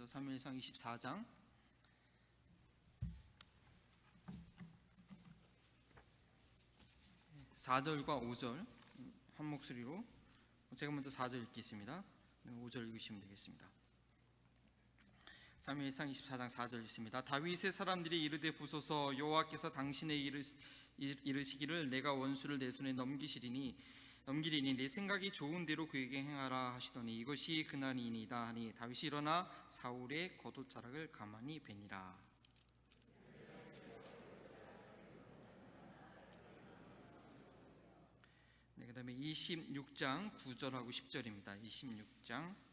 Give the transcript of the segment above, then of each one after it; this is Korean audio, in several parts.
먼저 사무엘상 24장 4절과 5절 한 목소리로 제가 먼저 4절 읽겠습니다. 5절 읽으시면 되겠습니다. 사무엘상 24장 4절 읽습니다. 다윗의 사람들이 이르되 보소서, 여호와께서 당신의 이르시기를 내가 원수를 내 손에 넘기리니 내 생각이 좋은 대로 그에게 행하라 하시더니 이것이 그날이니이다 하니 다윗이 일어나 사울의 겉옷자락을 가만히 베니라. 네, 그 다음에 26장 9절하고 10절입니다. 26장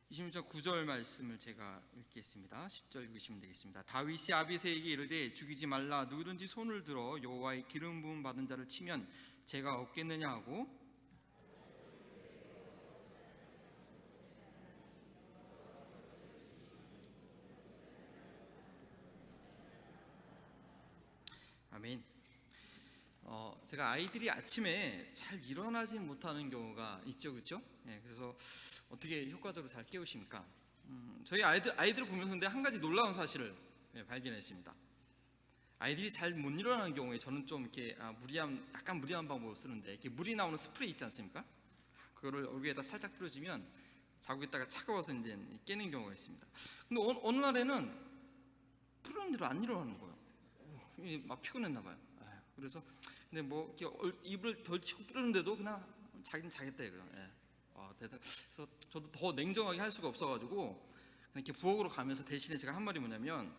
9절 말씀을 제가 읽겠습니다. 10절 읽으시면 되겠습니다. 다윗이 아비새에게 이르되 죽이지 말라. 누구든지 손을 들어 여호와의 기름 부음 받은 자를 치면 제가 없겠느냐 하고, 아멘. 제가 아이들이 아침에 잘 일어나지 못하는 경우가 있죠, 그렇죠? 네, 그래서 어떻게 효과적으로 잘 깨우십니까? 저희 아이들을 보면서 근데 한 가지 놀라운 사실을 발견했습니다. 아이들이 잘 못 일어나는 경우에 저는 좀 이렇게 약간 무리한 방법을 쓰는데, 이렇게 물이 나오는 스프레이 있지 않습니까? 그거를 얼굴에다 살짝 뿌려주면 자고 있다가 차가워서 이제 깨는 경우가 있습니다. 근데 어느 날에는 뿌리는 대로 안 일어나는 거예요. 막 피곤했나 봐요. 그래서 근데 뭐 이렇게 입을 덜 치고 뿌리는데도 그냥 자기는 자겠다 이거예요. 그래서 저도 더 냉정하게 할 수가 없어가지고 이렇게 부엌으로 가면서 대신에 제가 한 말이 뭐냐면,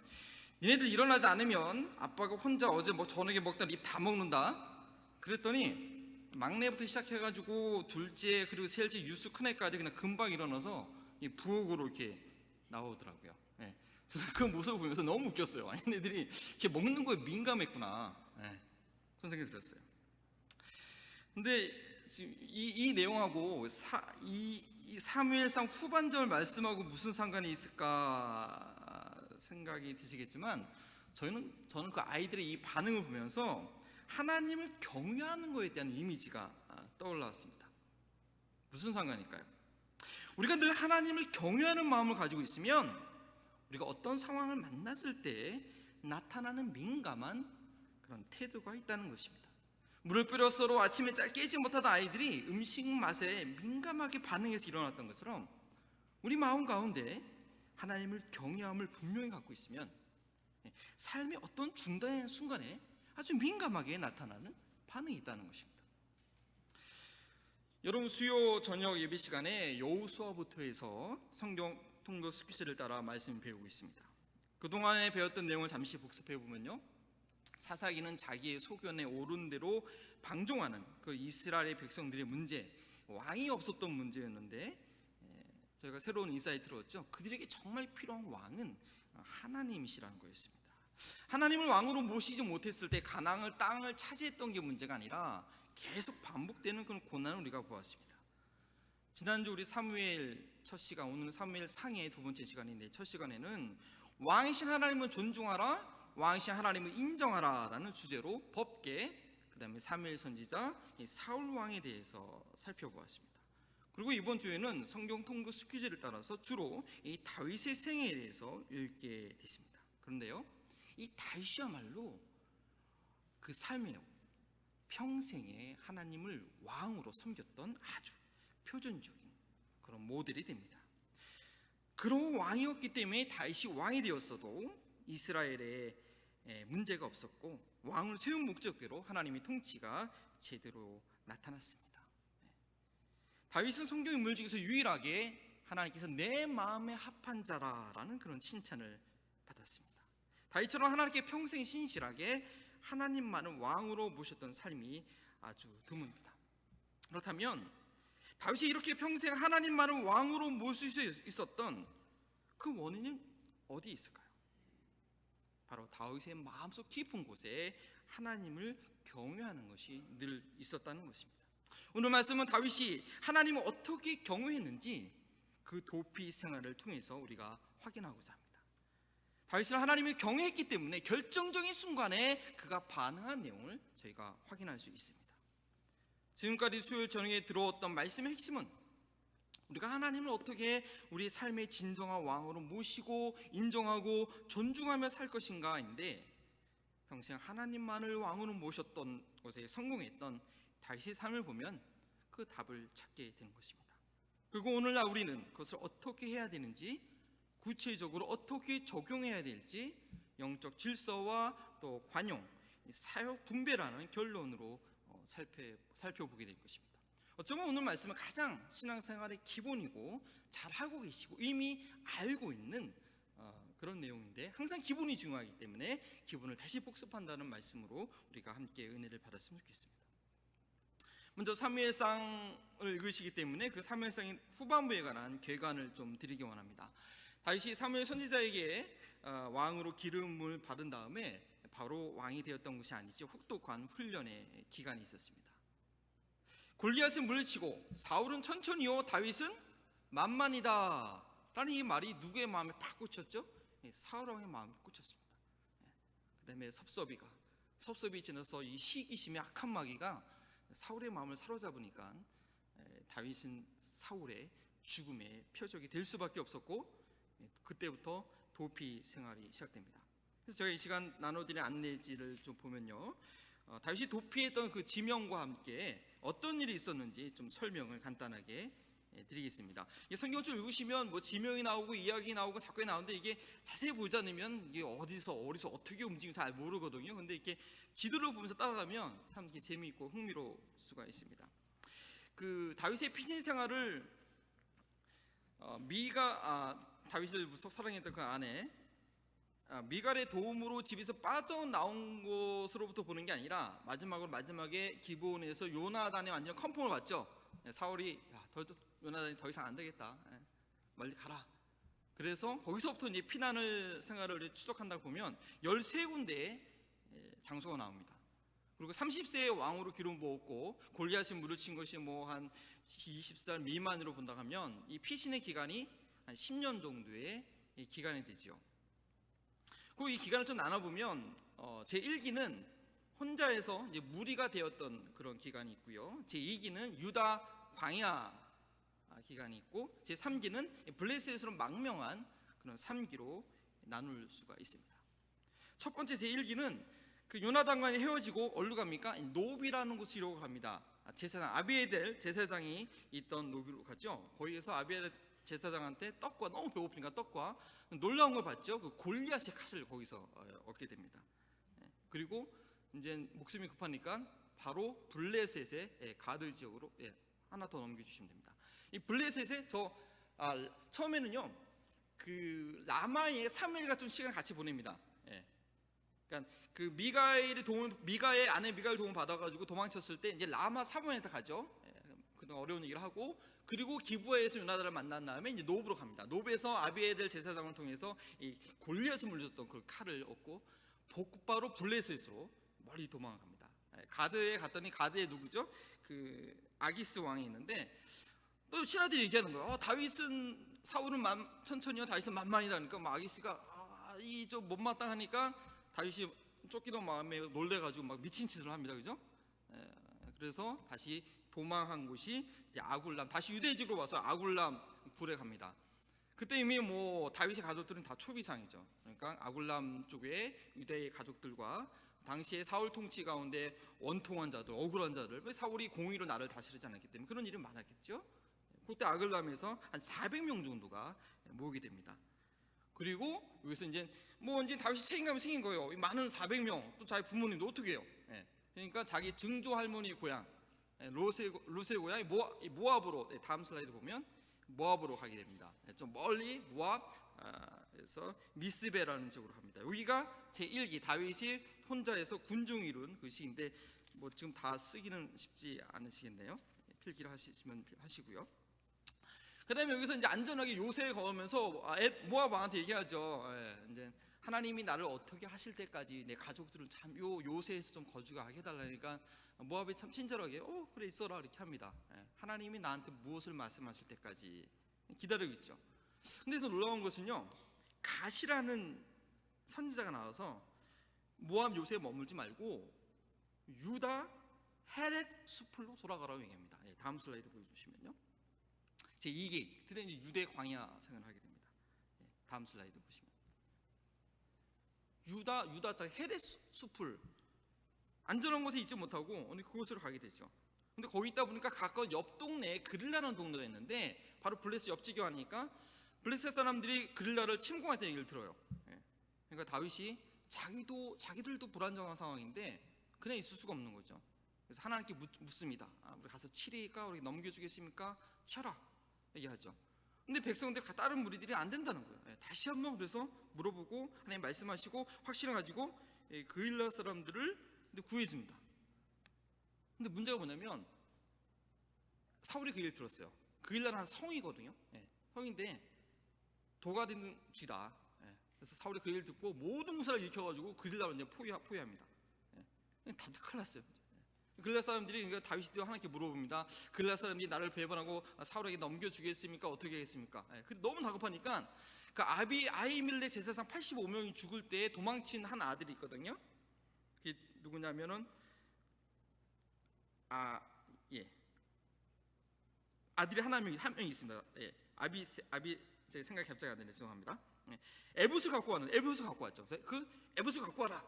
니네들 일어나지 않으면 아빠가 혼자 어제 뭐 저녁에 먹다 입 다 먹는다. 그랬더니 막내부터 시작해가지고 둘째 그리고 셋째 유스 큰애까지 그냥 금방 일어나서 이 부엌으로 이렇게 나오더라고요. 그래서 그 모습을 보면서 너무 웃겼어요. 얘네들이 이렇게 먹는 거에 민감했구나. 그런 생각이 들었어요. 근데 지금 이 내용하고 이 사무엘상 후반절 말씀하고 무슨 상관이 있을까 생각이 드시겠지만, 저는 그 아이들의 이 반응을 보면서 하나님을 경외하는 것에 대한 이미지가 떠올랐습니다. 무슨 상관일까요? 우리가 늘 하나님을 경외하는 마음을 가지고 있으면 우리가 어떤 상황을 만났을 때 나타나는 민감한 그런 태도가 있다는 것입니다. 물을 뿌려 서로 아침에 잘 깨지 못하던 아이들이 음식 맛에 민감하게 반응해서 일어났던 것처럼, 우리 마음 가운데 하나님을 경외함을 분명히 갖고 있으면 삶의 어떤 중단의 순간에 아주 민감하게 나타나는 반응이 있다는 것입니다. 여러분, 수요 저녁 예배 시간에 여호수아부터 해서 성경 통독 스퀴즈를 따라 말씀을 배우고 있습니다. 그동안에 배웠던 내용을 잠시 복습해 보면요, 사사기는 자기의 소견에 옳은 대로 방종하는 그 이스라엘의 백성들의 문제, 왕이 없었던 문제였는데, 저희가 새로운 인사이트를 얻었죠. 그들에게 정말 필요한 왕은 하나님이시라는 거였습니다. 하나님을 왕으로 모시지 못했을 때 가나안 땅을 차지했던 게 문제가 아니라 계속 반복되는 그런 고난을 우리가 보았습니다. 지난주 우리 사무엘 첫 시간, 오늘은 사무엘 상의 두 번째 시간인데, 첫 시간에는 왕이신 하나님을 존중하라, 왕이신 하나님을 인정하라 라는 주제로 법계, 그 다음에 사무엘 선지자 사울 왕에 대해서 살펴보았습니다. 그리고 이번 주에는 성경 통독 스퀴즈를 따라서 주로 이 다윗의 생애에 대해서 읽게 됐습니다. 그런데요, 이 다윗이야말로 그 삶의 평생에 하나님을 왕으로 섬겼던 아주 표준적인 그런 모델이 됩니다. 그런 왕이었기 때문에 다윗이 왕이 되었어도 이스라엘에 문제가 없었고, 왕을 세운 목적대로 하나님의 통치가 제대로 나타났습니다. 다윗은 성경 인물 중에서 유일하게 하나님께서 내 마음에 합한 자라라는 그런 칭찬을 받았습니다. 다윗처럼 하나님께 평생 신실하게 하나님만을 왕으로 모셨던 삶이 아주 드뭅니다. 그렇다면 다윗이 이렇게 평생 하나님만을 왕으로 모실 수 있었던 그 원인은 어디에 있을까요? 바로 다윗의 마음속 깊은 곳에 하나님을 경외하는 것이 늘 있었다는 것입니다. 오늘 말씀은 다윗이 하나님을 어떻게 경외했는지 그 도피 생활을 통해서 우리가 확인하고자 합니다. 다윗은 하나님을 경외했기 때문에 결정적인 순간에 그가 반응한 내용을 저희가 확인할 수 있습니다. 지금까지 수요일 저녁에 들어왔던 말씀의 핵심은 우리가 하나님을 어떻게 우리 삶의 진정한 왕으로 모시고 인정하고 존중하며 살 것인가인데, 평생 하나님만을 왕으로 모셨던 것에 성공했던 다윗의 삶을 보면 그 답을 찾게 되는 것입니다. 그리고 오늘날 우리는 그것을 어떻게 해야 되는지, 구체적으로 어떻게 적용해야 될지 영적 질서와 또 관용, 사역 분배라는 결론으로 살펴보게 될 것입니다. 어쩌면 오늘 말씀은 가장 신앙생활의 기본이고 잘 하고 계시고 이미 알고 있는 그런 내용인데, 항상 기본이 중요하기 때문에 기본을 다시 복습한다는 말씀으로 우리가 함께 은혜를 받았으면 좋겠습니다. 먼저 사무엘상을 읽으시기 때문에 그 사무엘상의 후반부에 관한 계관을 좀 드리기 원합니다. 다윗이 사무엘 선지자에게 왕으로 기름을 받은 다음에 바로 왕이 되었던 것이 아니죠. 혹독한 훈련의 기간이 있었습니다. 골리앗은 물리치고 사울은 천천히요, 다윗은 만만이다 라는 이 말이 누구의 마음에 팍 꽂혔죠? 사울 왕의 마음에 꽂혔습니다. 그 다음에 섭섭이 지나서 이 시기심의 악한 마귀가 사울의 마음을 사로잡으니까 다윗은 사울의 죽음의 표적이 될 수밖에 없었고, 그때부터 도피 생활이 시작됩니다. 그래서 제가 이 시간 나눠드린 안내지를 좀 보면요, 다윗이 도피했던 그 지명과 함께 어떤 일이 있었는지 좀 설명을 간단하게 드리겠습니다. 성경을 읽으시면 뭐 지명이 나오고 이야기 나오고 사건이 나오는데, 이게 자세히 보지 않으면 이게 어디서 어떻게 움직이는지 잘 모르거든요. 근데 이렇게 지도를 보면서 따라가면 참 이렇게 재미있고 흥미로울 수가 있습니다. 그 다윗의 피신 생활을 다윗을 무척 사랑했던 그 아내 미갈의 도움으로 집에서 빠져나온 것으로부터 보는 게 아니라, 마지막에 기브온에서 요나단의 완전 컨펌을 받죠. 사울이 요나단이 더 이상 안 되겠다, 멀리 가라. 그래서 거기서부터 이제 피난을 생활을 추적한다 보면 13군데의 장소가 나옵니다. 그리고 30세의 왕으로 기름 부었고 골리앗이 물을 친 것이 뭐 한 20살 미만으로 본다 하면 이 피신의 기간이 한 10년 정도의 기간이 되죠. 그리고 이 기간을 좀 나눠보면 제1기는 혼자에서 이제 무리가 되었던 그런 기간이 있고요, 제2기는 유다 광야 기간이 있고, 제3기는 블레셋으로 망명한 그런 3기로 나눌 수가 있습니다. 첫 번째 제1기는 그 요나단과 헤어지고 어디로 갑니까? 노비라는 곳으로 갑니다. 제사장 아비에델 제사장이 있던 노비로 가죠. 거기에서 아비에델 제사장한테 떡과, 너무 배고프니까 떡과 놀라운 걸 봤죠. 그 골리앗의 칼을 거기서 얻게 됩니다. 그리고 이제 목숨이 급하니까 바로 블레셋의 가드 지역으로 하나 더 넘겨주시면 됩니다. 이 블레셋에 처음에는요, 그 라마의 사무엘과 좀 시간 같이 보냅니다. 그러니까 그 미가의 아내 미가엘 도움을 받아가지고 도망쳤을 때 이제 라마 사무엘한테 가죠. 그동안 어려운 얘기를 하고, 그리고 기브아에서 요나단을 만난 다음에 이제 노브로 갑니다. 노브에서 아비에델 제사장을 통해서 이 골리앗을 물렸던 그 칼을 얻고 곧바로 블레셋으로 멀리 도망갑니다. 가드에 갔더니 가드에 누구죠? 그 아기스 왕이 있는데, 또 신하들이 얘기하는 거예요. 사울은 천천히요, 다윗은 만만이다. 그러니까 아기스가 이 좀 못마땅하니까 다윗이 쫓기던 마음에 놀래가지고 막 미친 짓을 합니다. 그죠? 그래서 다시 도망한 곳이 이제 아굴람, 다시 유대지로 와서 아굴람 굴에 갑니다. 그때 이미 뭐 다윗의 가족들은 다 초비상이죠. 그러니까 아굴람 쪽에 유대의 가족들과 당시에 사울 통치 가운데 원통한 자들, 억울한 자들, 왜 사울이 공의로 나를 다스리지 않았기 때문에 그런 일이 많았겠죠. 그때 아글람에서 한 400명 정도가 모이게 됩니다. 그리고 여기서 이제 다윗이 책임감이 생긴 거예요. 많은 400명, 또 자기 부모님도 어떻게 해요? 그러니까 자기 증조 할머니 고향 루스의 고향이 모압으로, 다음 슬라이드 보면 모압으로 가게 됩니다. 좀 멀리 모압에서 미스베라는 지역으로 갑니다. 여기가 제1기 다윗이 혼자서 군중을 이룬 그 시기인데, 뭐 지금 다 쓰기는 쉽지 않으시겠네요. 필기를 하시고요. 그 다음에 여기서 이제 안전하게 요새에 걸으면서 모압 왕한테 얘기하죠. 이제 하나님이 나를 어떻게 하실 때까지 내 가족들을 참 요새에서 좀 거주하게 해달라니까 모압이 참 친절하게 그래 있어라 이렇게 합니다. 하나님이 나한테 무엇을 말씀하실 때까지 기다리고 있죠. 근데 더 놀라운 것은요, 갓이라는 선지자가 나와서 모압 요새에 머물지 말고 유다 헤렛 숲으로 돌아가라고 얘기합니다. 다음 슬라이드 보여주시면요, 제2기 드디어 이제 유대 광야 생활을 하게 됩니다. 다음 슬라이드 보시면 유다 헤레 숲을 안전한 곳에 있지 못하고 어느 그곳으로 가게 되죠. 근데 거기 있다 보니까 가까운 옆 동네에 그릴라라는 동네가 있는데 바로 블레셋 옆지교 하니까 블레셋 사람들이 그릴라를 침공했다는 얘기를 들어요. 그러니까 다윗이 자기들도 불안정한 상황인데 그냥 있을 수가 없는 거죠. 그래서 하나님께 묻습니다. 우리 가서 치리까 우리 넘겨주겠습니까? 쳐라 얘기하죠. 근데 백성들 다른 무리들이 안 된다는 거예요. 다시 한번 그래서 물어보고 하나님 말씀하시고 확신을 가지고 그릴라 사람들을 구해줍니다. 근데 문제가 뭐냐면 사울이 그 얘기를 들었어요. 그릴라는 한 성이거든요. 성인데 도가 되는 쥐다. 그래서 사울이 그 얘기를 듣고 모든 무사를 일으켜가지고 그릴라를 이제 포위합니다. 답답 큰일 났어요. 그릴라 사람들이 그러니까 다윗이 하나님께 물어봅니다. 그릴라 사람들이 나를 배반하고 사울에게 넘겨주겠습니까? 어떻게 하겠습니까? 너무 다급하니까 그 아히멜렉 제사장 85명이 죽을 때 도망친 한 아들이 있거든요. 그게 누구냐면은 아들이 한 명이 있습니다. 제 생각이 갑자기 안 되네. 죄송합니다. 에봇을 갖고 왔죠. 그 에봇을 갖고 와라.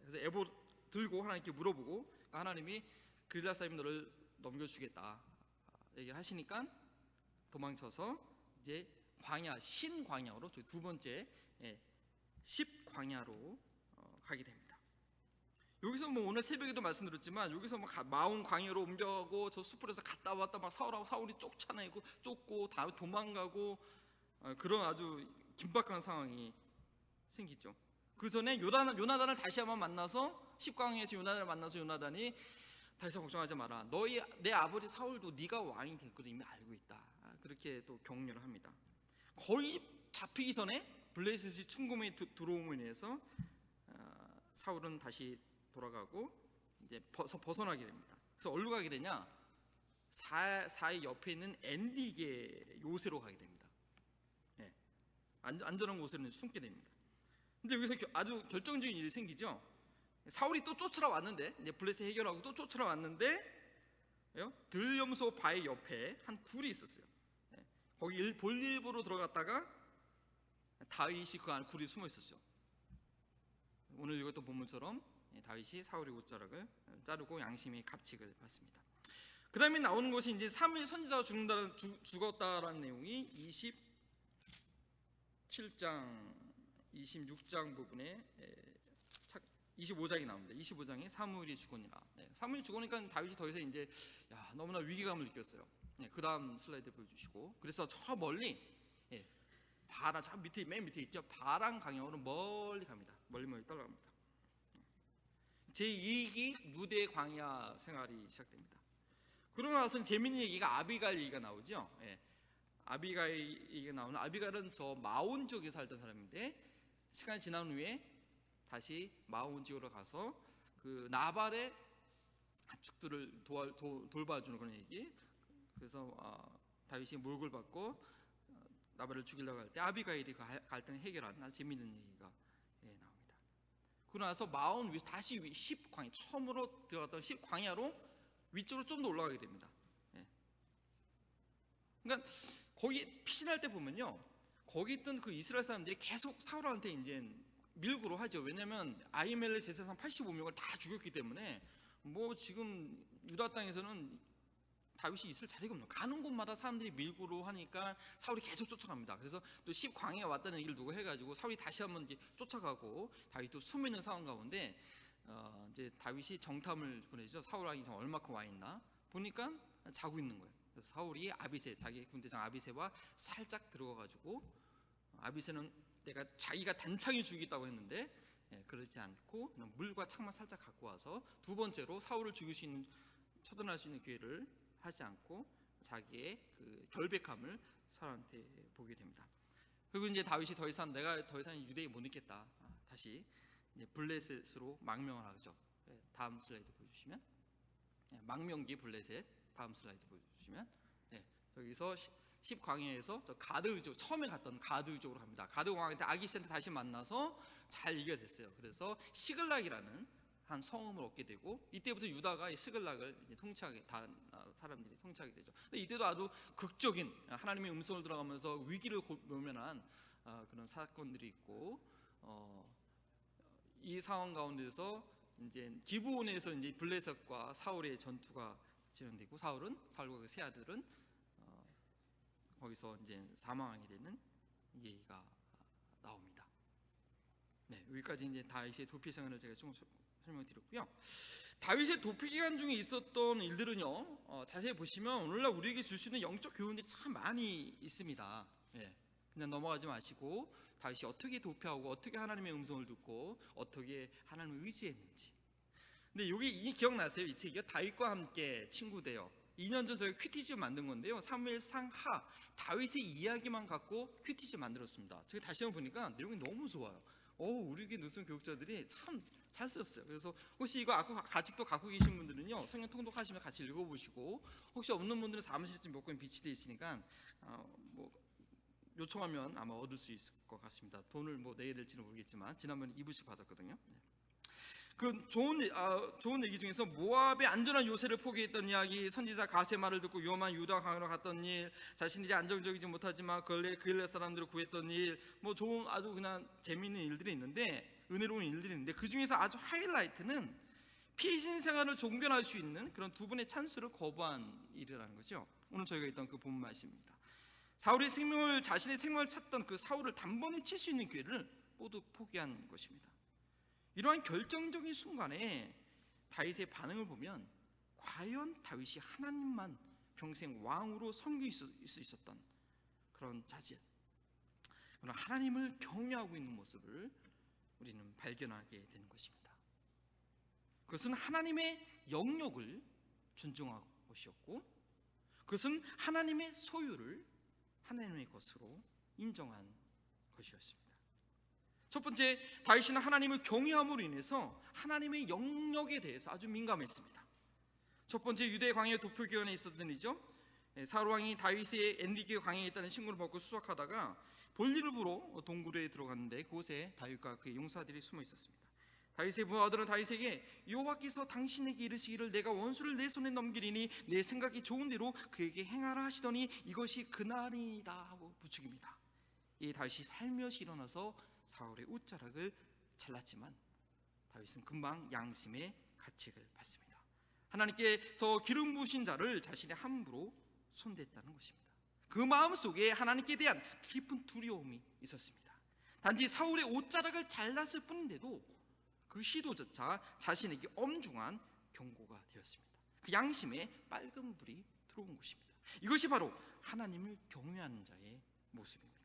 그래서 에봇 들고 하나님께 물어보고 하나님이 그릴라 사람이 너를 넘겨주겠다 얘기하시니까 도망쳐서 이제 신광야로 두 번째 10광야로 가게 됩니다. 여기서 오늘 새벽에도 말씀드렸지만 여기서 마온 광야로 옮겨가고 저 숲으로서 갔다 왔다 막 사울이 쫓아내고 쫓고 다음에 도망가고 그런 아주 긴박한 상황이 생기죠. 그 전에 요나단을 다시 한번 만나서 10광야에서 요나단을 만나서 요나단이 다시 걱정하지 마라. 내 아버지 사울도 네가 왕이 될 것을 이미 알고 있다. 그렇게 또 격려를 합니다. 거의 잡히기 전에 블레셋이 충금에 들어옴으로 인해서 사울은 다시 돌아가고 이제 벗어나게 됩니다. 그래서 어디로 가게 되냐? 사이 옆에 있는 엔릭의 요새로 가게 됩니다. 안전한 곳에는 숨게 됩니다. 근데 여기서 아주 결정적인 일이 생기죠. 사울이 또 쫓으러 왔는데 이제 블레셋 해결하고 또 쫓으러 왔는데 들염소 바위 옆에 한 굴이 있었어요. 거기 볼일보로 들어갔다가 다윗이 그 안 굴에 숨어 있었죠. 오늘 읽었던 본문처럼 다윗이 사울의 옷자락을 자르고 양심의 갑칙을 받습니다. 그 다음에 나오는 것이 이제 사무엘 선지자가 죽었다라는 내용이 27장 26장 부분에 25장이 나옵니다. 25장에 사무엘이 죽으니라. 사무엘이 죽으니까 다윗이 더 이상 이제 너무나 위기감을 느꼈어요. 그 다음 슬라이드 보여주시고, 그래서 저 멀리 바람, 저 맨 밑에 있죠. 바람 강역으로 멀리 갑니다. 멀리 따라갑니다. 제2기 유대 광야 생활이 시작됩니다. 그러고 나서는 재밌는 얘기가 아비가일 얘기가 나오죠. 아비가일 얘기가 나오는, 아비가일은 저 마온 지역에 살던 사람인데 시간이 지난 후에 다시 마온 지역으로 가서 그 나발의 가축들을 돌봐주는 그런 얘기. 그래서 다윗이 몰골 받고 나발을 죽이려고 할 때 아비가일이 그 갈등을 해결하는 아주 재미있는 얘기가 나옵니다. 그러고 나서 마온 다시 10광야, 처음으로 들어갔던 10광야로 위쪽으로 좀 더 올라가게 됩니다. 그러니까 거기 피신할 때 보면요, 거기 있던 그 이스라엘 사람들이 계속 사울한테 이제 밀고로 하죠. 왜냐하면 아히멜렉 제사장 85명을 다 죽였기 때문에 지금 유다 땅에서는 다윗이 있을 자리가 없는, 가는 곳마다 사람들이 밀고로 하니까 사울이 계속 쫓아갑니다. 그래서 또 10광야에 왔다는 얘기를 두고 해가지고 사울이 다시 한번 이제 쫓아가고 다윗도 숨어 있는 상황 가운데 이제 다윗이 정탐을 보내죠. 사울 왕이 얼마큼 와 있나 보니까 자고 있는 거예요. 그래서 사울이 자기 군대장 아비새와 살짝 들어가가지고, 아비새는 자기가 단창에 죽이겠다고 했는데 그러지 않고 그냥 물과 창만 살짝 갖고 와서 두 번째로 사울을 죽일 수 있는, 처단할 수 있는 기회를 하지 않고 자기의 그 결백함을 사울한테 보게 됩니다. 그리고 이제 다윗이 내가 더 이상 유대에 못 있겠다. 다시 이제 블레셋으로 망명을 하죠. 다음 슬라이드 보여주시면, 망명기 블레셋. 다음 슬라이드 보여주시면, 여기서 10광야에서 저 가드 쪽, 처음에 갔던 가드 쪽으로 갑니다. 가드 왕한테 아기스한테 다시 만나서 잘 이겨냈어요. 그래서 시글락이라는 한 성음을 얻게 되고, 이때부터 유다가 이 스글락을 통치하게 사람들이 통치하게 되죠. 근데 이때도 아주 극적인 하나님의 음성을 들어가면서 위기를 모면한 그런 사건들이 있고, 이 상황 가운데서 이제 기브온에서 이제 블레셋과 사울의 전투가 진행되고, 사울과 그 세 아들은 거기서 이제 사망하게 되는 얘기가 나옵니다. 네, 여기까지 이제 다윗의 도피 생활을 제가 좀 설명드렸고요. 다윗의 도피 기간 중에 있었던 일들은요, 자세히 보시면 오늘날 우리에게 줄 수 있는 영적 교훈들이 참 많이 있습니다. 예, 그냥 넘어가지 마시고 다윗이 어떻게 도피하고 어떻게 하나님의 음성을 듣고 어떻게 하나님을 의지했는지. 근데 여기 기억나세요? 이 책이 다윗과 함께 친구 되어 2년 전 저희가 퀴티즈 만든 건데요, 사무엘상 하 다윗의 이야기만 갖고 퀴티즈 만들었습니다. 제가 다시 한번 보니까 내용이 너무 좋아요. 우리 교회 누수 교육자들이 참 잘 쓰였어요. 그래서 혹시 이거 아직도 갖고 계신 분들은요, 성경 통독하시면 같이 읽어보시고, 혹시 없는 분들은 사무실에 몇 권 비치되어 있으니까 뭐 요청하면 아마 얻을 수 있을 것 같습니다. 돈을 뭐 내야 될지는 모르겠지만 지난번에 2부씩 받았거든요. 그 좋은 얘기 중에서 모압의 안전한 요새를 포기했던 이야기, 선지자 가세의 말을 듣고 위험한 유다 강으로 갔던 일, 자신들이 안정적이지 못하지만 그일렛 사람들을 구했던 일, 뭐 좋은 아주 그냥 재미있는 일들이 있는데, 은혜로운 일들이 있는데, 그 중에서 아주 하이라이트는 피신 생활을 종변할 수 있는 그런 두 분의 찬스를 거부한 일이라는 거죠. 오늘 저희가 있던 그 본문 말씀입니다. 사울의 자신의 생명을 찾던 그 사울을 단번에 칠 수 있는 기회를 모두 포기한 것입니다. 이러한 결정적인 순간에 다윗의 반응을 보면 과연 다윗이 하나님만 평생 왕으로 섬길 수 있었던 그런 자질, 그런 하나님을 경외하고 있는 모습을 우리는 발견하게 되는 것입니다. 그것은 하나님의 영역을 존중한 것이었고, 그것은 하나님의 소유를 하나님의 것으로 인정한 것이었습니다. 첫 번째, 다윗은 하나님을 경외함으로 인해서 하나님의 영역에 대해서 아주 민감했습니다. 첫 번째, 유대 광야 도표 기간에 있었던 일이죠. 사울 왕이 다윗의 엔리게 광야에 있다는 신고를 받고 수색하다가 볼일을 보러 동굴에 들어갔는데, 그곳에 다윗과 그의 용사들이 숨어 있었습니다. 다윗의 부하들은 다윗에게 여호와께서 당신에게 이르시기를 내가 원수를 내 손에 넘기리니 내 생각이 좋은 대로 그에게 행하라 하시더니 이것이 그날이다 하고 부추깁니다. 이 다윗이 살며시 일어나서 사울의 옷자락을 잘랐지만 다윗은 금방 양심의 가책을 받습니다. 하나님께서 기름 부으신 자를 자신의 함부로 손댔다는 것입니다. 그 마음속에 하나님께 대한 깊은 두려움이 있었습니다. 단지 사울의 옷자락을 잘랐을 뿐인데도 그 시도조차 자신에게 엄중한 경고가 되었습니다. 그 양심에 빨간 불이 들어온 것입니다. 이것이 바로 하나님을 경외하는 자의 모습입니다.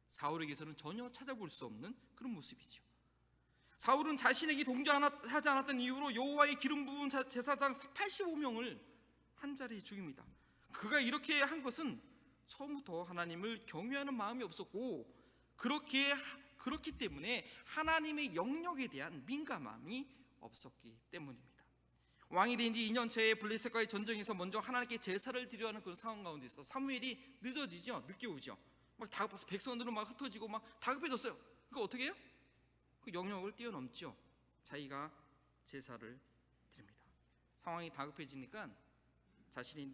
사울에게서는 전혀 찾아볼 수 없는 그런 모습이죠. 사울은 자신에게 동조하지 않았던 이유로 여호와의 기름 부은 제사장 85명을 한 자리에 죽입니다. 그가 이렇게 한 것은 처음부터 하나님을 경외하는 마음이 없었고, 그렇기 때문에 하나님의 영역에 대한 민감함이 없었기 때문입니다. 왕이 된 지 2년째에 블레셋과의 전쟁에서 먼저 하나님께 제사를 드려야 하는 그런 상황 가운데 있어 사무엘이 늦어지죠. 늦게 오죠. 막 다급해서 백성들은 막 흩어지고 막 다급해졌어요. 그거 어떻게 해요? 그 영역을 뛰어넘죠. 자기가 제사를 드립니다. 상황이 다급해지니까 자신이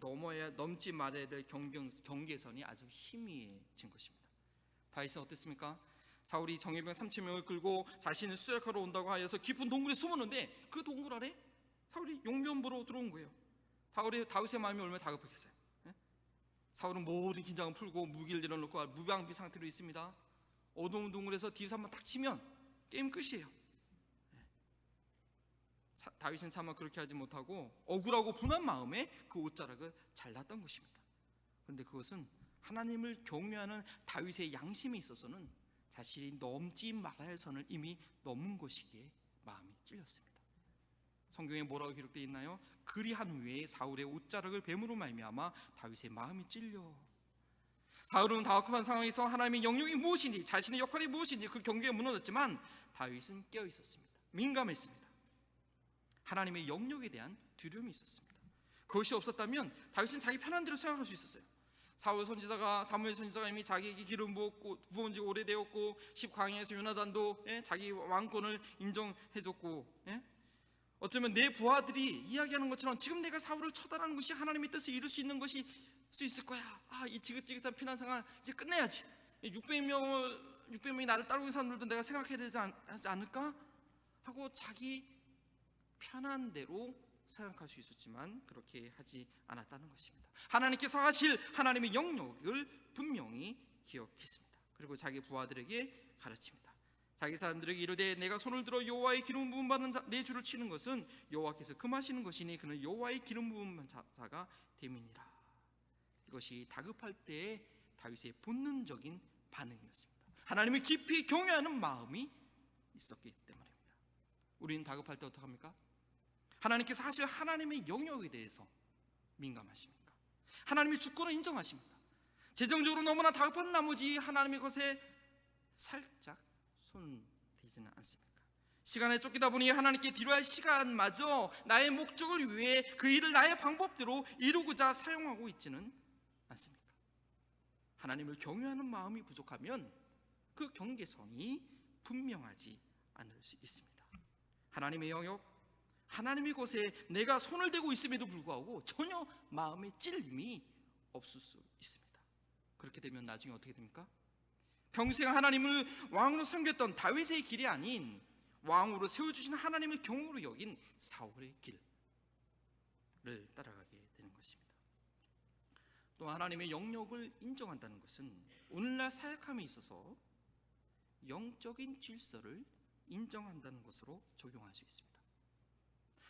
넘지 말아야 될 경계선이 아주 희미해진 것입니다. 다윗은 어땠습니까? 사울이 정예병 3,000명을 끌고 자신을 수색하러 온다고 하여서 깊은 동굴에 숨었는데, 그 동굴 아래 사울이 용변보러 들어온 거예요. 다윗의 마음이 얼마나 다급했겠어요. 사울은 모든 긴장을 풀고 무기를 내려놓고 무방비 상태로 있습니다. 어두운 동굴에서 뒤에서 한번 딱 치면 게임 끝이에요. 다윗은 차마 그렇게 하지 못하고 억울하고 분한 마음에 그 옷자락을 잘랐던 것입니다. 그런데 그것은 하나님을 경외하는 다윗의 양심에 있어서는 자신이 넘지 말아야 할 선을 이미 넘은 것이기에 마음이 찔렸습니다. 성경에 뭐라고 기록되어 있나요? 그리한 후에 사울의 옷자락을 뱀으로 말미암아 다윗의 마음이 찔려. 사울은 다급한 상황에서 하나님의 영역이 무엇인지, 자신의 역할이 무엇인지 그 경계에 무너졌지만 다윗은 깨어 있었습니다. 민감했습니다. 하나님의 영역에 대한 두려움이 있었습니다. 그것이 없었다면 다윗은 자기 편한 대로 생각할 수 있었어요. 사무엘 선지자가 이미 자기에게 기름 부은 지 오래되었고 10광야에서 요나단도 자기 왕권을 인정해줬고 어쩌면 내 부하들이 이야기하는 것처럼 지금 내가 사울을 처단하는 것이 하나님의 뜻을 이룰 수 있는 것이 수 있을 거야. 이 지긋지긋한 피난 생활 이제 끝내야지. 600명이 나를 따르고 있는 사람들도 내가 생각해야 되지 않을까? 하고 자기 편한 대로 생각할 수 있었지만 그렇게 하지 않았다는 것입니다. 하나님께서 하실 하나님의 영역을 분명히 기억했습니다. 그리고 자기 부하들에게 가르칩니다. 자기 사람들에게 이르되 내가 손을 들어 여호와의 기름 부음 받는 내 주를 치는 것은 여호와께서 금하시는 것이니 그는 여호와의 기름 부음 자가 됨이니라. 이것이 다급할 때의 다윗의 본능적인 반응이었습니다. 하나님을 깊이 경외하는 마음이 있었기 때문입니다. 우리는 다급할 때 어떡합니까? 하나님께서 하실 하나님의 영역에 대해서 민감하십니까? 하나님의 주권을 인정하십니까? 재정적으로 너무나 다급한 나머지 하나님의 것에 살짝 손 대지는 않습니까? 시간에 쫓기다 보니 하나님께 드려야 할 시간마저 나의 목적을 위해 그 일을 나의 방법대로 이루고자 사용하고 있지는 않습니까? 하나님을 경외하는 마음이 부족하면 그 경계선이 분명하지 않을 수 있습니다. 하나님의 영역, 하나님의 곳에 내가 손을 대고 있음에도 불구하고 전혀 마음의 찔림이 없을 수 있습니다. 그렇게 되면 나중에 어떻게 됩니까? 평생 하나님을 왕으로 섬겼던 다윗의 길이 아닌 왕으로 세워주신 하나님을 경으로 여긴 사울의 길을 따라가게 되는 것입니다. 또 하나님의 영역을 인정한다는 것은 오늘날 사역함에 있어서 영적인 질서를 인정한다는 것으로 적용할 수 있습니다.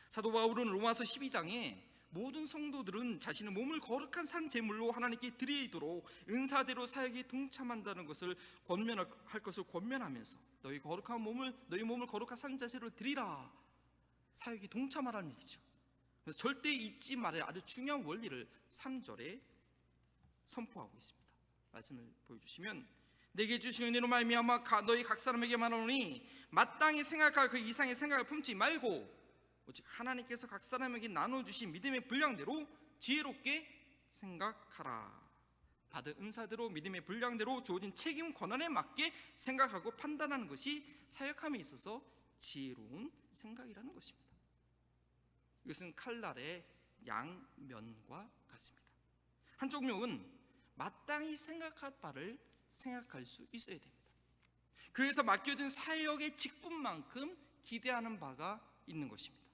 사도 바울은 로마서 12장에 모든 성도들은 자신의 몸을 거룩한 산 제물로 하나님께 드리도록 은사대로 사역에 동참한다는 것을 권면할 것을 권면하면서 너희 몸을 거룩한 산 자세로 드리라, 사역에 동참하라는 얘기죠. 그래서 절대 잊지 말아야 아주 중요한 원리를 3절에 선포하고 있습니다. 말씀을 보여주시면 내게 주신 은혜로 말미암아 너희 각 사람에게 말하노니 마땅히 생각할 그 이상의 생각을 품지 말고 오직 하나님께서 각 사람에게 나눠주신 믿음의 분량대로 지혜롭게 생각하라. 받은 은사대로 믿음의 분량대로 주어진 책임 권한에 맞게 생각하고 판단하는 것이 사역함에 있어서 지혜로운 생각이라는 것입니다. 이것은 칼날의 양면과 같습니다. 한쪽 면은 마땅히 생각할 바를 생각할 수 있어야 됩니다. 교회에서 맡겨진 사역의 직분만큼 기대하는 바가 있는 것입니다.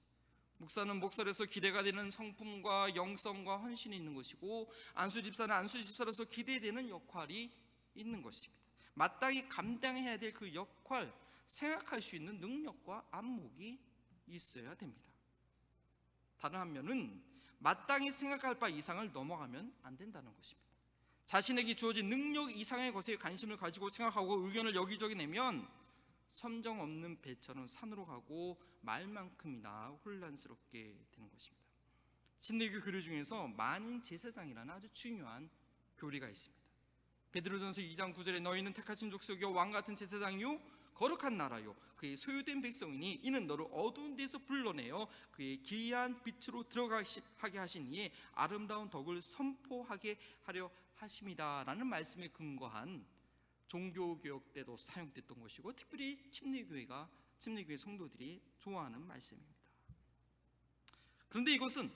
목사는 목사로서 기대가 되는 성품과 영성과 헌신이 있는 것이고 안수집사는 안수집사로서 기대되는 역할이 있는 것입니다. 마땅히 감당해야 될 그 역할, 생각할 수 있는 능력과 안목이 있어야 됩니다. 다른 한면은 마땅히 생각할 바 이상을 넘어가면 안 된다는 것입니다. 자신에게 주어진 능력 이상의 것에 관심을 가지고 생각하고 의견을 여기저기 내면 섬정 없는 배처럼 산으로 가고 말만큼이나 혼란스럽게 되는 것입니다. 침례교 교리 중에서 만인 제사장이라는 아주 중요한 교리가 있습니다. 베드로전서 2장 9절에 너희는 택하신 족속이요 왕같은 제사장이요 거룩한 나라요 그의 소유된 백성이니 이는 너를 어두운 데서 불러내어 그의 기이한 빛으로 들어가게 하신 이의 아름다운 덕을 선포하게 하려 하심이다 라는 말씀에 근거한 종교개혁 때도 사용됐던 것이고 특별히 침례교회 성도들이 좋아하는 말씀입니다. 그런데 이것은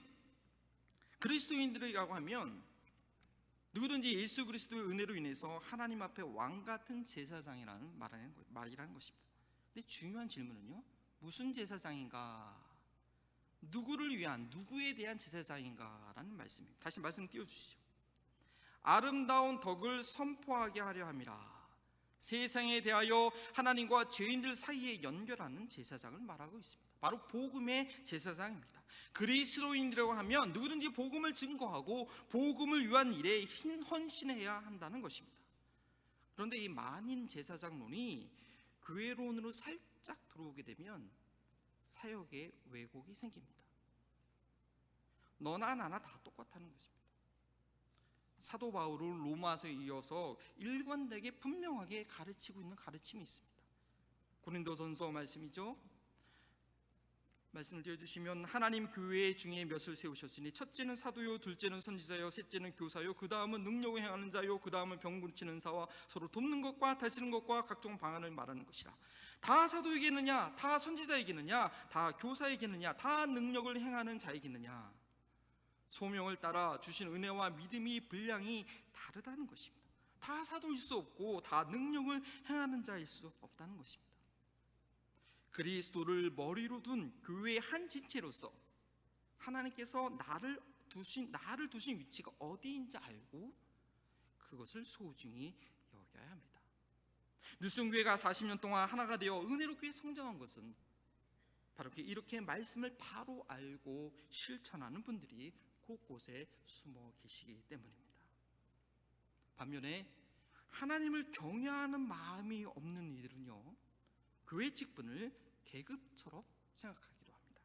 그리스도인들이라고 하면 누구든지 예수 그리스도의 은혜로 인해서 하나님 앞에 왕같은 제사장이라는 말이라는 것입니다. 근데 중요한 질문은요, 무슨 제사장인가? 누구를 위한, 누구에 대한 제사장인가? 라는 말씀입니다. 다시 말씀 띄워주시죠. 아름다운 덕을 선포하게 하려 함이라. 세상에 대하여 하나님과 죄인들 사이에 연결하는 제사장을 말하고 있습니다. 바로 복음의 제사장입니다. 그리스도인이라고 하면 누구든지 복음을 증거하고 복음을 위한 일에 헌신해야 한다는 것입니다. 그런데 이 만인 제사장론이 교회론으로 살짝 들어오게 되면 사역에 왜곡이 생깁니다. 너나 나나 다 똑같다는 것입니다. 사도 바울은 로마서에 이어서 일관되게 분명하게 가르치고 있는 가르침이 있습니다. 고린도전서 말씀이죠. 말씀을 띄워주시면 하나님 교회 중에 몇을 세우셨으니 첫째는 사도요, 둘째는 선지자요, 셋째는 교사요, 그 다음은 능력을 행하는 자요, 그 다음은 병 고치는 사와 서로 돕는 것과 다스리는 것과 각종 방안을 말하는 것이라. 다 사도에게느냐, 다 선지자에게느냐, 다 교사에게느냐, 다 능력을 행하는 자에게느냐. 소명을 따라 주신 은혜와 믿음이 분량이 다르다는 것입니다. 다 사도일 수 없고 다 능력을 행하는 자일 수 없다는 것입니다. 그리스도를 머리로 둔 교회의 한 지체로서 하나님께서 나를 두신 위치가 어디인지 알고 그것을 소중히 여겨야 합니다. 누슨교회가 40년 동안 하나가 되어 은혜롭게 성장한 것은 바로 이렇게 말씀을 바로 알고 실천하는 분들이 곳곳에 숨어 계시기 때문입니다. 반면에 하나님을 경외하는 마음이 없는 이들은요, 교회 직분을 계급처럼 생각하기도 합니다.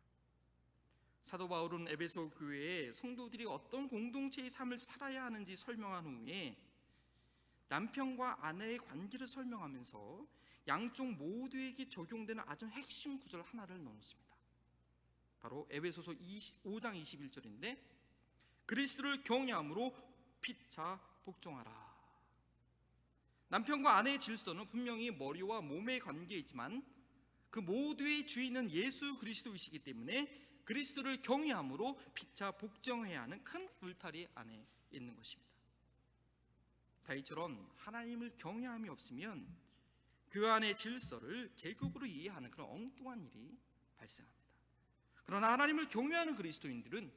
사도 바울은 에베소 교회에 성도들이 어떤 공동체의 삶을 살아야 하는지 설명한 후에 남편과 아내의 관계를 설명하면서 양쪽 모두에게 적용되는 아주 핵심 구절 하나를 넣었습니다. 바로 에베소서 5장 21절인데 그리스도를 경외함으로 피차 복종하라. 남편과 아내의 질서는 분명히 머리와 몸의 관계이지만 그 모두의 주인은 예수 그리스도이시기 때문에 그리스도를 경외함으로 피차 복종해야 하는 큰 울타리 안에 있는 것입니다. 다윗처럼 하나님을 경외함이 없으면 교회 안의 질서를 계급으로 이해하는 그런 엉뚱한 일이 발생합니다. 그러나 하나님을 경외하는 그리스도인들은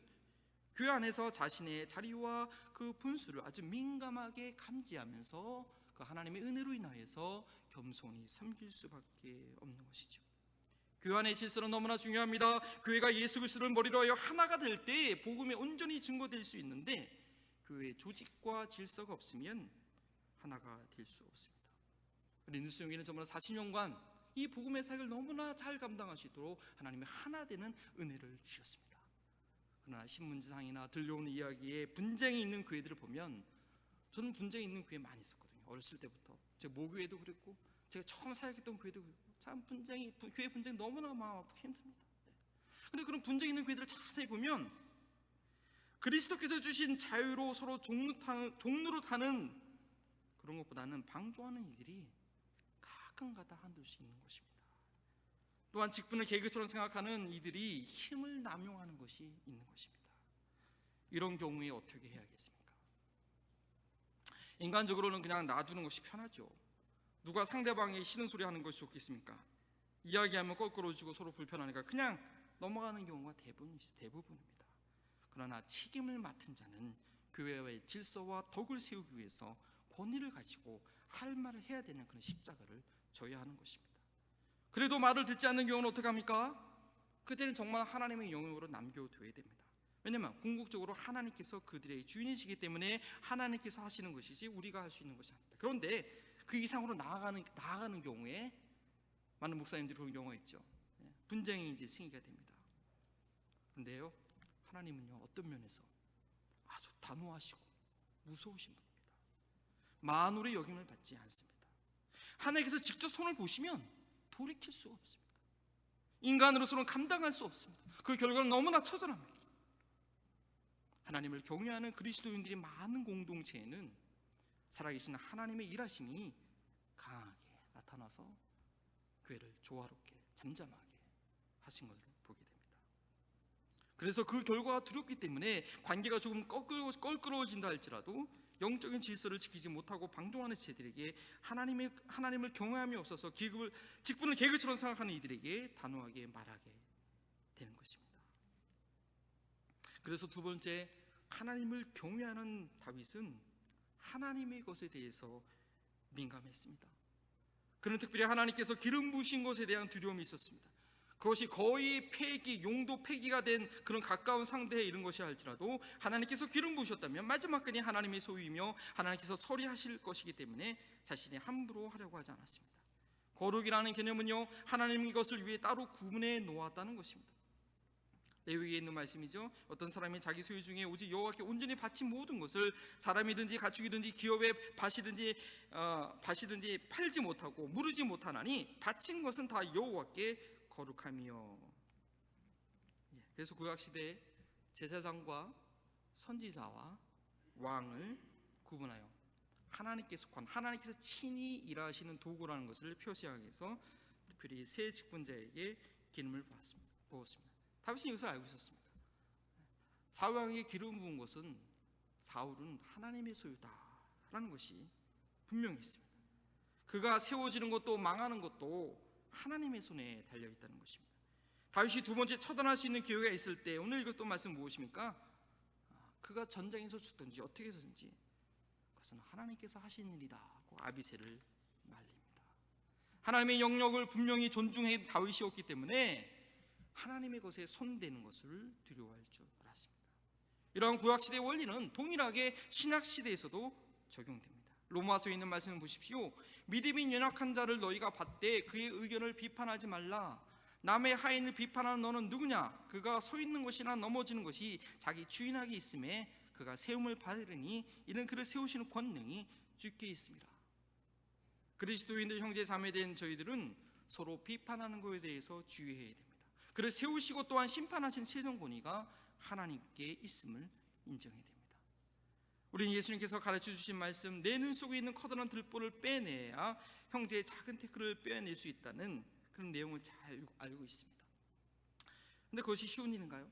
교회 안에서 자신의 자리와 그 분수를 아주 민감하게 감지하면서 그 하나님의 은혜로 인하여서 겸손히 섬길 수밖에 없는 것이죠. 교회 안의 질서는 너무나 중요합니다. 교회가 예수 그리스도를 머리로 하여 하나가 될 때 복음에 온전히 증거될 수 있는데 교회의 조직과 질서가 없으면 하나가 될 수 없습니다. 린누스교회는 정말 40년간 이 복음의 사역을 너무나 잘 감당하시도록 하나님의 하나 되는 은혜를 주셨습니다. 그러나 신문지상이나 들려오는 이야기에 분쟁이 있는 교회들을 보면 저는 분쟁이 있는 교회 많이 있었거든요. 어렸을 때부터 제가 모교회도 그랬고 제가 처음 사역했던 교회도 그랬고 참 교회 분쟁이 너무나 마음 아프게 힘듭니다. 그런데 그런 분쟁 있는 교회들을 자세히 보면 그리스도께서 주신 자유로 서로 종로를 타는 그런 것보다는 방종하는 이들이 가끔가다 한둘씩 있는 것입니다. 또한 직분을 계급처럼 생각하는 이들이 힘을 남용하는 것이 있는 것입니다. 이런 경우에 어떻게 해야겠습니까? 인간적으로는 그냥 놔두는 것이 편하죠. 누가 상대방이 싫은 소리 하는 것이 좋겠습니까? 이야기하면 껄끄러워지고 서로 불편하니까 그냥 넘어가는 경우가 대부분입니다. 그러나 책임을 맡은 자는 교회의 질서와 덕을 세우기 위해서 권위를 가지고 할 말을 해야 되는 그런 십자가를 져야 하는 것입니다. 그래도 말을 듣지 않는 경우는 어떻게 합니까? 그때는 정말 하나님의 영역으로 남겨둬야 됩니다. 왜냐하면 궁극적으로 하나님께서 그들의 주인이시기 때문에 하나님께서 하시는 것이지 우리가 할 수 있는 것이 아닙니다. 그런데 그 이상으로 나아가는 경우에 많은 목사님들이 그런 경우가 있죠. 분쟁이 이제 생기게 됩니다. 그런데요, 하나님은요 어떤 면에서 아주 단호하시고 무서우신 분입니다. 만월의 역임을 받지 않습니다. 하나님께서 직접 손을 보시면 돌이킬 수가 없습니다. 인간으로서는 감당할 수 없습니다. 그 결과는 너무나 처절합니다. 하나님을 경외하는 그리스도인들이 많은 공동체에는 살아계신 하나님의 일하심이 강하게 나타나서 교회를 조화롭게 잠잠하게 하신 것을 보게 됩니다. 그래서 그 결과가 두렵기 때문에 관계가 조금 껄끄러워진다 할지라도 영적인 질서를 지키지 못하고 방종하는 제들에게 하나님을 경외함이 없어서 직분을 계급처럼 생각하는 이들에게 단호하게 말하게 되는 것입니다. 그래서 두 번째, 하나님을 경외하는 다윗은 하나님의 것에 대해서 민감했습니다. 그는 특별히 하나님께서 기름 부으신 것에 대한 두려움이 있었습니다. 그것이 거의 용도 폐기가 된 그런 가까운 상대에 이른 것이 할지라도 하나님께서 기름 부으셨다면 마지막까지 하나님의 소유이며 하나님께서 처리하실 것이기 때문에 자신이 함부로 하려고 하지 않았습니다. 거룩이라는 개념은요, 하나님의 것을 위해 따로 구분해 놓았다는 것입니다. 레위기에 있는 말씀이죠. 어떤 사람이 자기 소유 중에 오직 여호와께 온전히 바친 모든 것을 사람이든지 가축이든지 기업의 밭이든지 팔지 못하고 무르지 못하나니 바친 것은 다 여호와께 거룩함이요. 그래서 구약시대에 제사장과 선지자와 왕을 구분하여 하나님께 속한, 하나님께서 친히 일하시는 도구라는 것을 표시하기 위해서 특별히 세 직분자에게 기름을 부었습니다. 다윗은 이것을 알고 있었습니다. 사울 왕에게 기름 부은 것은 사울은 하나님의 소유다라는 것이 분명히 있습니다. 그가 세워지는 것도 망하는 것도 하나님의 손에 달려있다는 것입니다. 다윗이 두 번째 처단할 수 있는 기회가 있을 때 오늘 이것도 말씀 무엇입니까? 그가 전장에서 죽든지 어떻게 되든지 그것은 하나님께서 하신 일이다 하고 아비새를 말립니다. 하나님의 영역을 분명히 존중해 다윗이었기 때문에 하나님의 것에 손대는 것을 두려워할 줄 알았습니다. 이러한 구약시대의 원리는 동일하게 신약시대에서도 적용됩니다. 로마서에 있는 말씀을 보십시오. 믿음이 연약한 자를 너희가 받되 그의 의견을 비판하지 말라. 남의 하인을 비판하는 너는 누구냐? 그가 서 있는 것이나 넘어지는 것이 자기 주인에게 있음에 그가 세움을 받으리니 이는 그를 세우시는 권능이 주께 있습니다. 그리스도인들 형제 자매된 저희들은 서로 비판하는 것에 대해서 주의해야 됩니다. 그를 세우시고 또한 심판하신 최종 권위가 하나님께 있음을 인정해야 됩니다. 우리는 예수님께서 가르쳐 주신 말씀, 내 눈 속에 있는 커다란 들보를 빼내야 형제의 작은 태클을 빼낼 수 있다는 그런 내용을 잘 알고 있습니다. 근데 그것이 쉬운 일인가요?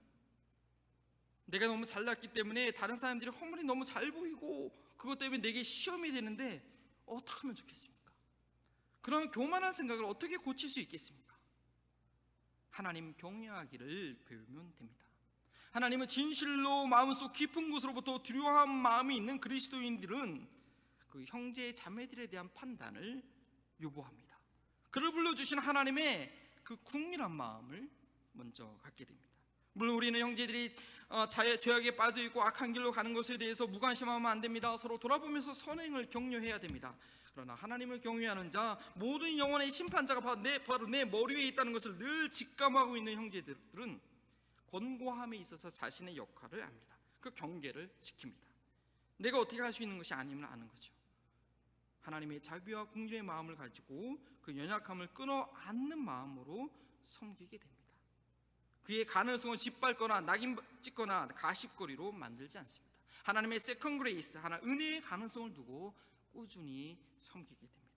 내가 너무 잘났기 때문에 다른 사람들이 허물이 너무 잘 보이고 그것 때문에 내게 시험이 되는데 어떻게 하면 좋겠습니까? 그런 교만한 생각을 어떻게 고칠 수 있겠습니까? 하나님 경외하기를 배우면 됩니다. 하나님은 진실로 마음속 깊은 곳으로부터 두려워한 마음이 있는 그리스도인들은 그 형제 자매들에 대한 판단을 요구합니다. 그를 불러주신 하나님의 그 궁밀한 마음을 먼저 갖게 됩니다. 물론 우리는 형제들이 죄악에 빠져있고 악한 길로 가는 것에 대해서 무관심하면 안 됩니다. 서로 돌아보면서 선행을 격려해야 됩니다. 그러나 하나님을 경외하는 자, 모든 영혼의 심판자가 바로 내 머리 위에 있다는 것을 늘 직감하고 있는 형제들은 권고함에 있어서 자신의 역할을 압니다. 그 경계를 지킵니다. 내가 어떻게 할 수 있는 것이 아니면 아는 거죠. 하나님의 자비와 긍휼의 마음을 가지고 그 연약함을 끊어 안는 마음으로 섬기게 됩니다. 그의 가능성을 짓밟거나 낙인 찍거나 가십거리로 만들지 않습니다. 하나님의 세컨 그레이스, 은혜의 가능성을 두고 꾸준히 섬기게 됩니다.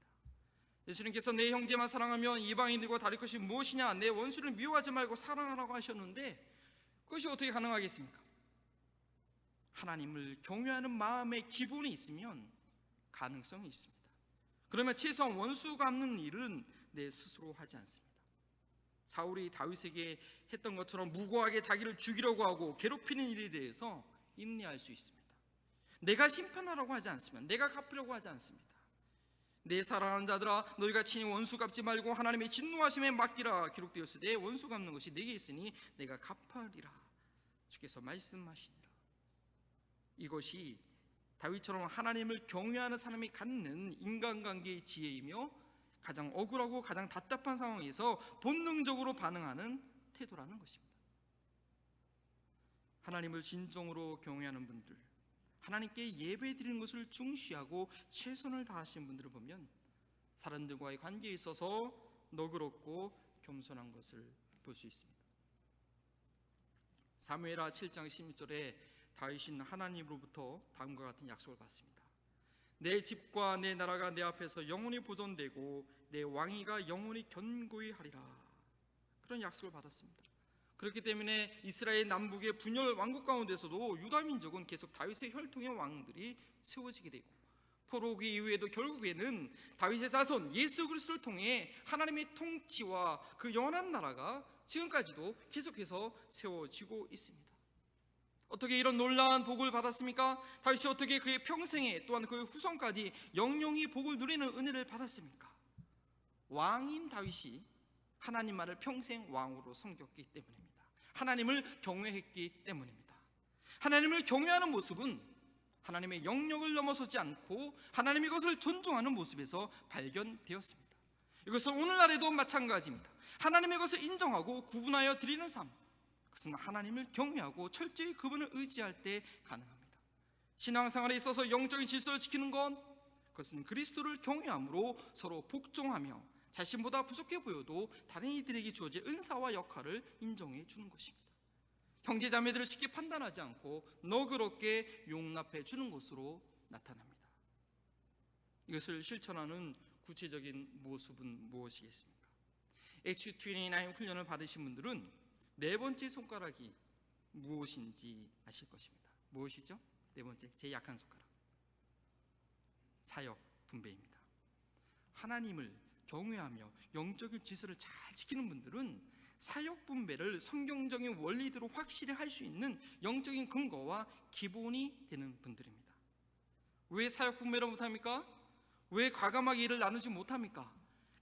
예수님께서 내 형제만 사랑하면 이방인들과 다를 것이 무엇이냐? 내 원수를 미워하지 말고 사랑하라고 하셨는데 그것이 어떻게 가능하겠습니까? 하나님을 경외하는 마음의 기본이 있으면 가능성이 있습니다. 그러면 최소한 원수 갚는 일은 내 스스로 하지 않습니다. 사울이 다윗에게 했던 것처럼 무고하게 자기를 죽이려고 하고 괴롭히는 일에 대해서 인내할 수 있습니다. 내가 심판하라고 하지 않습니다. 내가 갚으려고 하지 않습니다. 내 사랑하는 자들아, 너희가 친히 원수 갚지 말고 하나님의 진노하심에 맡기라. 기록되었을 때 원수 갚는 것이 내게 있으니 내가 갚으리라. 주께서 말씀하시니라. 이것이 다윗처럼 하나님을 경외하는 사람이 갖는 인간관계의 지혜이며 가장 억울하고 가장 답답한 상황에서 본능적으로 반응하는 태도라는 것입니다. 하나님을 진정으로 경외하는 분들, 하나님께 예배드리는 것을 중시하고 최선을 다하시는 분들을 보면 사람들과의 관계에 있어서 너그럽고 겸손한 것을 볼 수 있습니다. 사무엘하 7장 16절에 다윗은 하나님으로부터 다음과 같은 약속을 받습니다. 내 집과 내 나라가 내 앞에서 영원히 보존되고 내 왕위가 영원히 견고히 하리라. 그런 약속을 받았습니다. 그렇기 때문에 이스라엘 남북의 분열 왕국 가운데서도 유다 민족은 계속 다윗의 혈통의 왕들이 세워지게 되고 포로기 이후에도 결국에는 다윗의 자손 예수 그리스도를 통해 하나님의 통치와 그 영원한 나라가 지금까지도 계속해서 세워지고 있습니다. 어떻게 이런 놀라운 복을 받았습니까? 다윗이 어떻게 그의 평생에 또한 그의 후손까지 영영이 복을 누리는 은혜를 받았습니까? 왕인 다윗이 하나님 말을 평생 왕으로 섬겼기 때문입니다. 하나님을 경외했기 때문입니다. 하나님을 경외하는 모습은 하나님의 영역을 넘어서지 않고 하나님의 것을 존중하는 모습에서 발견되었습니다. 이것은 오늘날에도 마찬가지입니다. 하나님의 것을 인정하고 구분하여 드리는 삶, 그것은 하나님을 경외하고 철저히 그분을 의지할 때 가능합니다. 신앙생활에 있어서 영적인 질서를 지키는 건 그것은 그리스도를 경외함으로 서로 복종하며 자신보다 부족해 보여도 다른 이들에게 주어질 은사와 역할을 인정해 주는 것입니다. 형제 자매들을 쉽게 판단하지 않고 너그럽게 용납해 주는 것으로 나타납니다. 이것을 실천하는 구체적인 모습은 무엇이겠습니까? H29 훈련을 받으신 분들은 네 번째 손가락이 무엇인지 아실 것입니다. 무엇이죠? 네 번째, 제일 약한 손가락. 사역 분배입니다. 하나님을 경외하며 영적인 질서를 잘 지키는 분들은 사역 분배를 성경적인 원리대로 확실히 할 수 있는 영적인 근거와 기본이 되는 분들입니다. 왜 사역 분배를 못합니까? 왜 과감하게 일을 나누지 못합니까?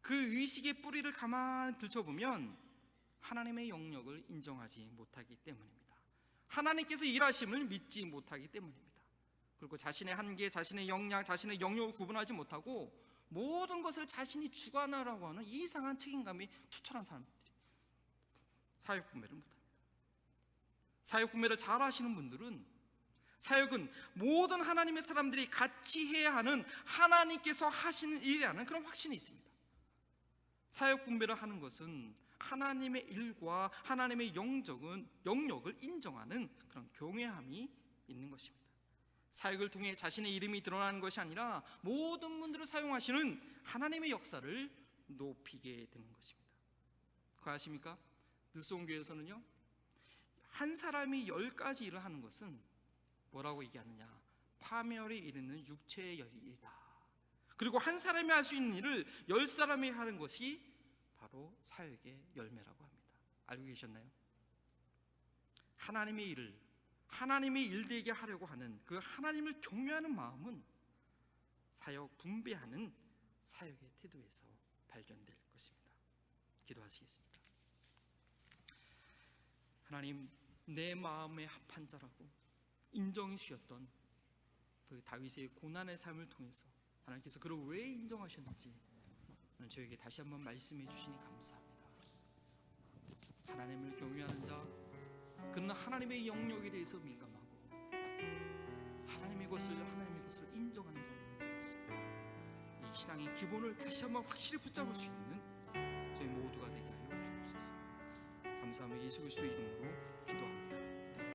그 의식의 뿌리를 가만히 들춰보면 하나님의 영역을 인정하지 못하기 때문입니다. 하나님께서 일하심을 믿지 못하기 때문입니다. 그리고 자신의 한계, 자신의 역량, 자신의 영역을 구분하지 못하고 모든 것을 자신이 주관하라고 하는 이상한 책임감이 투철한 사람들이 사역 분배를 못합니다. 사역 분배를 잘 하시는 분들은 사역은 모든 하나님의 사람들이 같이 해야 하는 하나님께서 하시는 일이라는 그런 확신이 있습니다. 사역 분배를 하는 것은 하나님의 일과 하나님의 영역을 인정하는 그런 경외함이 있는 것입니다. 사역을 통해 자신의 이름이 드러나는 것이 아니라 모든 분들을 사용하시는 하나님의 역사를 높이게 되는 것입니다. 그거 아십니까? 느송교에서는요, 한 사람이 10가지 일을 하는 것은 뭐라고 얘기하느냐? 파멸에 이르는 육체의 일이다. 그리고 한 사람이 할 수 있는 일을 10사람이 하는 것이 바로 사역의 열매라고 합니다. 알고 계셨나요? 하나님의 일을 하나님의 일되게 하려고 하는 그 하나님을 경외하는 마음은 사역 분배하는 사역의 태도에서 발견될 것입니다. 기도하시겠습니다. 하나님, 내 마음의 합한 자라고 인정해 주셨던 그 다윗의 고난의 삶을 통해서 하나님께서 그를 왜 인정하셨는지 저에게 다시 한번 말씀해 주시니 감사합니다. 하나님을 경외하는 자, 그는 하나님의 영역에 대해서 민감하고 하나님의 것을 인정하는 자가 되었습니다. 이 신앙의 기본을 다시 한번 확실히 붙잡을 수 있는 저희 모두가 되게 하여 주옵소서. 감사하며 예수 그리스도의 이름으로 기도합니다.